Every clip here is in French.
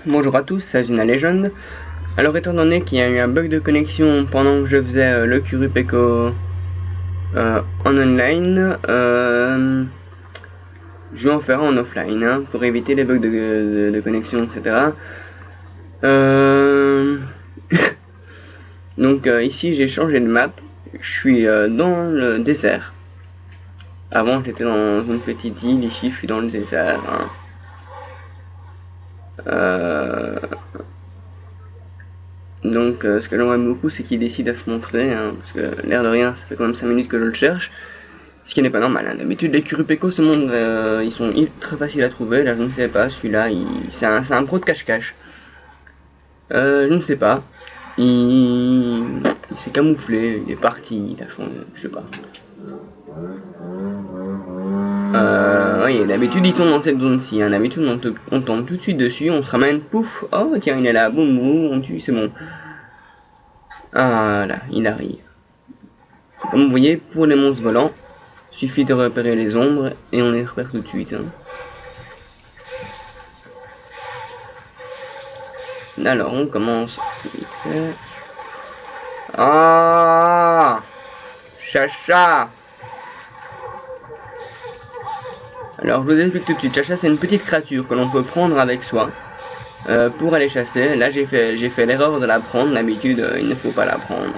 Bonjour à tous, c'est Zina Legend. Alors étant donné qu'il y a eu un bug de connexion pendant que je faisais le Kurupeko en online, je vais en faire en offline hein, pour éviter les bugs de connexion, etc. Donc ici j'ai changé de map, je suis dans le désert. Avant j'étais dans une petite île, ici je suis dans le désert. Hein. Donc ce que j'aimerais beaucoup c'est qu'il décide à se montrer, hein, parce que l'air de rien ça fait quand même 5 minutes que je le cherche. Ce qui n'est pas normal, hein. D'habitude les Kurupeko se montrent, ils sont très faciles à trouver, là je ne sais pas, celui-là c'est un pro de cache-cache. Je ne sais pas, il s'est camouflé, il est parti, il a changé, je sais pas. Oui, d'habitude ils sont dans cette zone-ci, hein. D'habitude on tombe tout de suite dessus, on se ramène, pouf, oh tiens il est là, boum boum, on tue, c'est bon. Ah là, il arrive. Comme vous voyez, pour les monstres volants, suffit de repérer les ombres et on les repère tout de suite. Hein. Alors on commence vite fait. Ah, Chacha. Alors je vous explique tout de suite. Chacha c'est une petite créature que l'on peut prendre avec soi pour aller chasser. Là j'ai fait l'erreur de la prendre. D'habitude il ne faut pas la prendre.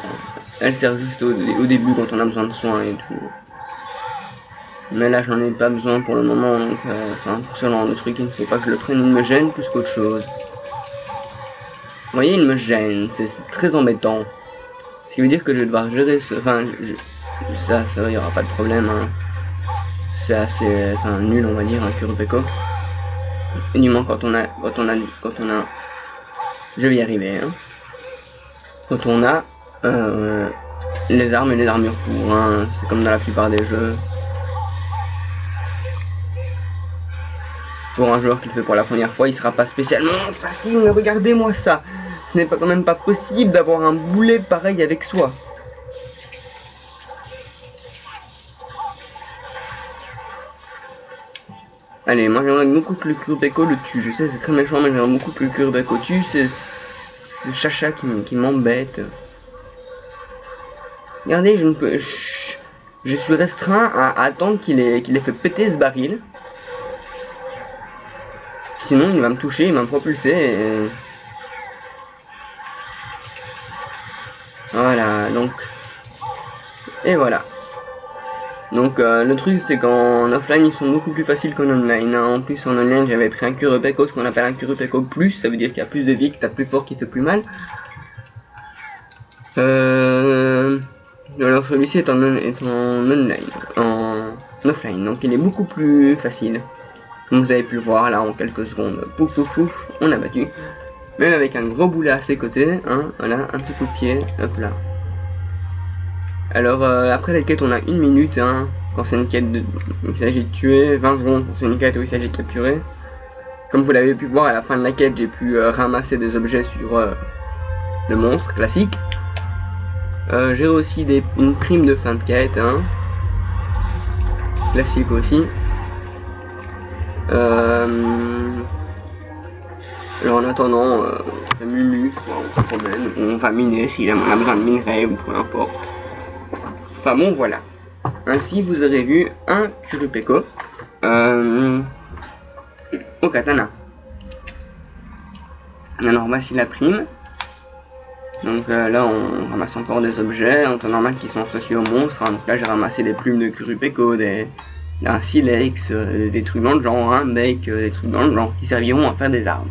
Elle sert juste au début quand on a besoin de soins et tout. Mais là j'en ai pas besoin pour le moment, donc pour ce genre de truc il ne faut pas que je le prenne, il me gêne plus qu'autre chose. Vous voyez, il me gêne, c'est très embêtant. Ce qui veut dire que je vais devoir gérer ce... Enfin, ça il n'y aura pas de problème, hein. C'est assez nul on va dire, un Kurupeko. Et du moins quand on a... Je vais y arriver, hein. Quand on a les armes et les armures pour, hein. C'est comme dans la plupart des jeux. Pour un joueur qui le fait pour la première fois, il sera pas spécialement facile, mais regardez-moi ça. Ce n'est pas quand même pas possible d'avoir un boulet pareil avec soi. Allez, moi j'aimerais beaucoup que le Kurupeko le tue. Je sais c'est très méchant, mais j'aimerais beaucoup que le Kurupeko tue. C'est le Chacha qui m'embête. Regardez, je ne peux... Je suis restreint à attendre qu'il ait fait péter ce baril. Sinon il va me toucher, il va me propulser et... Voilà, donc... Et voilà. Donc le truc c'est qu'en offline ils sont beaucoup plus faciles qu'en online. Hein. En plus en online j'avais pris un Kurupeko, ce qu'on appelle un Kurupeko plus, ça veut dire qu'il y a plus de vie, que t'as plus fort, qui fait plus mal. Alors celui-ci est en online, en offline, donc il est beaucoup plus facile. Comme vous avez pu le voir là en quelques secondes, pouf pouf pouf, on l'a battu. Même avec un gros boulet à ses côtés, hein, voilà, un petit coup de pied, hop là. Alors après la quête on a 1 minute, hein, quand c'est une quête où il s'agit de tuer, 20 secondes quand c'est une quête où il s'agit de capturer. Comme vous l'avez pu voir à la fin de la quête, j'ai pu ramasser des objets sur le monstre classique. J'ai aussi une prime de fin de quête, hein, classique aussi. Alors en attendant, Mumu, on se promène, on va miner si on a besoin de minerais ou peu importe. Enfin bon voilà. Ainsi vous aurez vu un Kurupeko au katana. Alors voici la prime. Donc là on ramasse encore des objets en temps normal qui sont associés aux monstres. Hein. Donc là j'ai ramassé des plumes de Kurupeko, un silex, des trucs dans le genre, un bec, des trucs dans le genre qui serviront à faire des armes.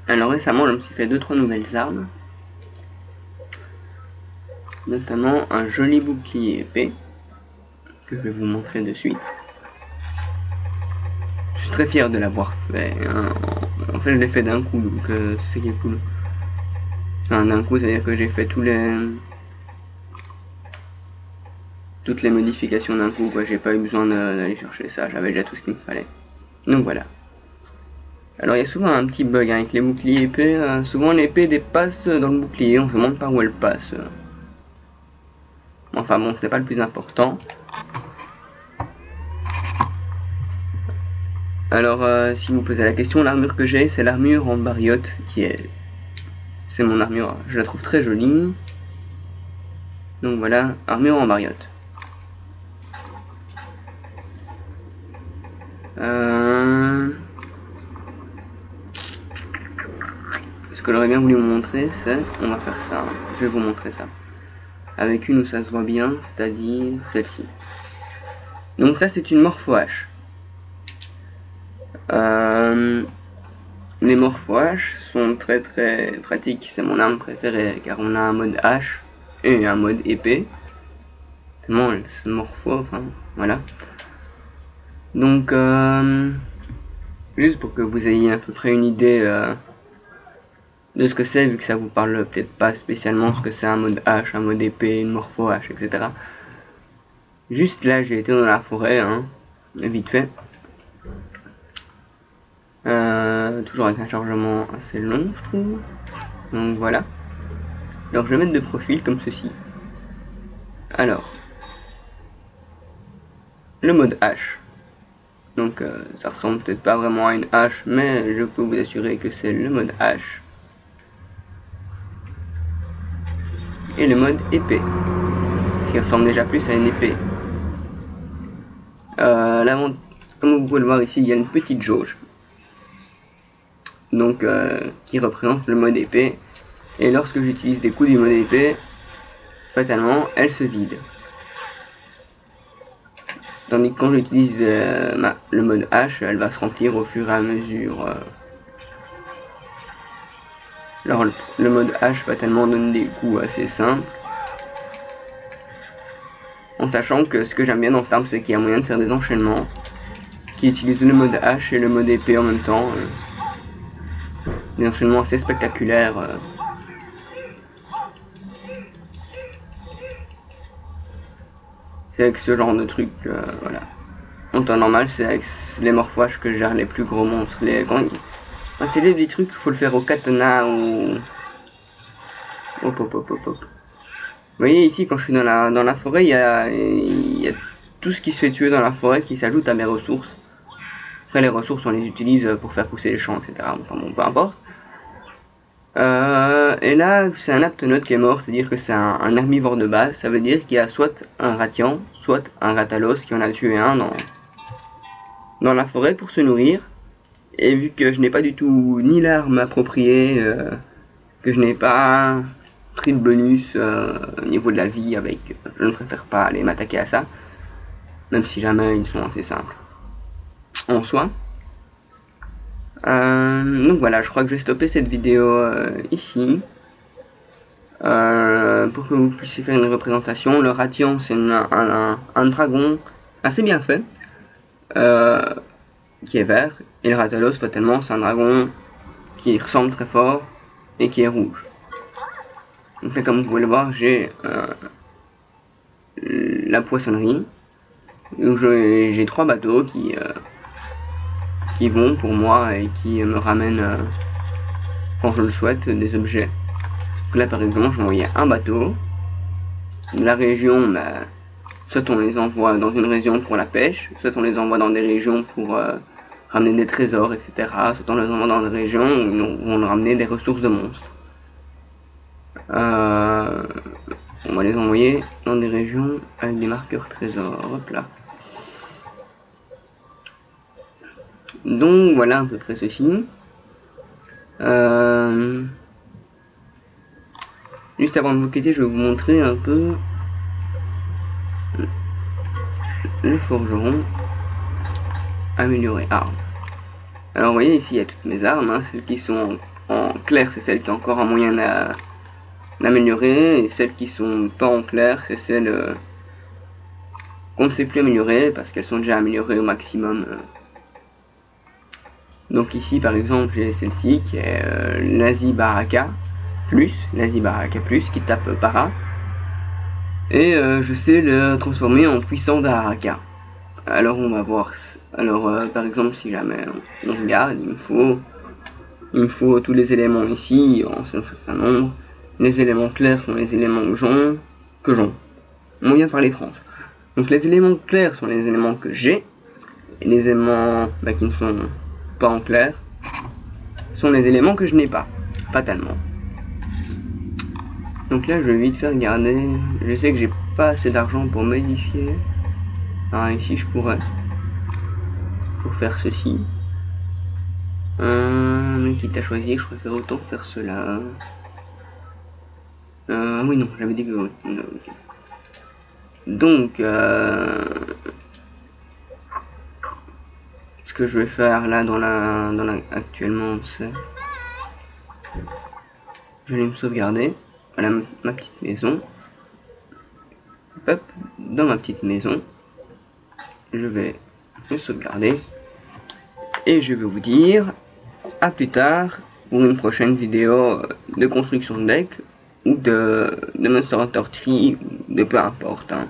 Alors récemment je me suis fait 2-3 nouvelles armes, notamment un joli bouclier épée que je vais vous montrer de suite. Je suis très fier de l'avoir fait, hein. En fait je l'ai fait d'un coup, donc c'est ça qui est cool. Enfin d'un coup, c'est à dire que j'ai fait toutes les modifications d'un coup, quoi. J'ai pas eu besoin d'aller chercher ça, j'avais déjà tout ce qu'il me fallait. Donc voilà. Alors il y a souvent un petit bug avec les boucliers épées, souvent l'épée dépasse dans le bouclier, on se demande pas où elle passe. Enfin bon, c'est pas le plus important. Alors, si vous posez la question, l'armure que j'ai, c'est l'armure en bariote, c'est mon armure, je la trouve très jolie. Donc voilà, armure en bariote. Ce que j'aurais bien voulu vous montrer, c'est, on va faire ça, je vais vous montrer ça. Avec une où ça se voit bien, c'est-à-dire celle-ci. Donc ça, c'est une morpho-hache. Les morpho-haches sont très très pratiques, c'est mon arme préférée, car on a un mode hache et un mode épée. Tellement elles se morpho, enfin, voilà. Donc, juste pour que vous ayez à peu près une idée de ce que c'est, vu que ça vous parle peut-être pas spécialement ce que c'est un mode hache, un mode épée, une morpho-hache, etc. Juste là, j'ai été dans la forêt, hein, vite fait. Toujours avec un chargement assez long, je trouve. Donc voilà. Alors je vais mettre de profil comme ceci. Alors, le mode hache. Donc ça ressemble peut-être pas vraiment à une hache, mais je peux vous assurer que c'est le mode hache. Et le mode épée, qui ressemble déjà plus à une épée. Comme vous pouvez le voir ici, il y a une petite jauge. Donc qui représente le mode épée. Et lorsque j'utilise des coups du mode épée, fatalement, elle se vide. Tandis que quand j'utilise le mode hache, elle va se remplir au fur et à mesure. Alors le mode hache fatalement donne des coups assez simples. En sachant que ce que j'aime bien dans cette arme, c'est qu'il y a moyen de faire des enchaînements qui utilisent le mode hache et le mode épée en même temps. Des enchaînements assez spectaculaires. C'est avec ce genre de truc, voilà. En temps normal, c'est avec les morpho-haches que je gère les plus gros monstres. Quand c'est des petits trucs, il faut le faire au katana ou... Hop, hop, hop, hop, hop. Vous voyez ici, quand je suis dans la forêt, il y a tout ce qui se fait tuer dans la forêt qui s'ajoute à mes ressources. Après, les ressources, on les utilise pour faire pousser les champs, etc. Enfin bon, peu importe. Et là, c'est un aptonote qui est mort, c'est-à-dire que c'est un herbivore de base. Ça veut dire qu'il y a soit un ratian, soit un ratalos qui en a tué un dans la forêt pour se nourrir. Et vu que je n'ai pas du tout ni l'arme appropriée, que je n'ai pas pris de bonus au niveau de la vie avec, je ne préfère pas aller m'attaquer à ça, même si jamais ils sont assez simples en soi. Donc voilà, je crois que je vais stopper cette vidéo ici. Pour que vous puissiez faire une représentation. Le Ratian, c'est un dragon assez bien fait, qui est vert, et le Ratalos, fatalement, c'est un dragon qui ressemble très fort et qui est rouge. Donc là, comme vous pouvez le voir, j'ai la poissonnerie, où j'ai 3 bateaux qui vont pour moi et qui me ramènent, quand je le souhaite, des objets. Donc là, par exemple, je m'envoyais un bateau. La région, soit on les envoie dans une région pour la pêche, soit on les envoie dans des régions pour ramener des trésors, etc. Soit on les envoie dans des régions où on va ramener des ressources de monstres. On va les envoyer dans des régions avec des marqueurs trésors. Hop là. Donc voilà à peu près ceci. Juste avant de vous quitter, je vais vous montrer un peu le forgeron amélioré armes. Alors vous voyez ici il y a toutes mes armes, hein. Celles qui sont en clair c'est celles qui ont encore un moyen d'améliorer, et celles qui sont pas en clair c'est celles qu'on ne sait plus améliorer parce qu'elles sont déjà améliorées au maximum. Donc ici par exemple j'ai celle-ci qui est Nazi Baraka Plus qui tape para, et je sais le transformer en puissant d'Araka. Alors on va voir. Alors par exemple si jamais on regarde, il me faut tous les éléments ici en un certain nombre. Les éléments clairs sont les éléments que j'ont. moyen de faire les 30. Donc les éléments clairs sont les éléments que j'ai, et les éléments qui ne sont pas en clair sont les éléments que je n'ai pas, fatalement. Donc là je vais vite faire regarder, je sais que j'ai pas assez d'argent pour modifier. Alors ici je pourrais, pour faire ceci. Mais quitte à choisir, je préfère autant faire cela. Oui non, j'avais dit que... Okay. Donc, ce que je vais faire là actuellement, c'est... Je vais me sauvegarder. Voilà ma petite maison. Hop, dans ma petite maison, je vais me sauvegarder. Et je vais vous dire à plus tard pour une prochaine vidéo de construction de deck ou de Monster Hunter Tree, de peu importe. Hein.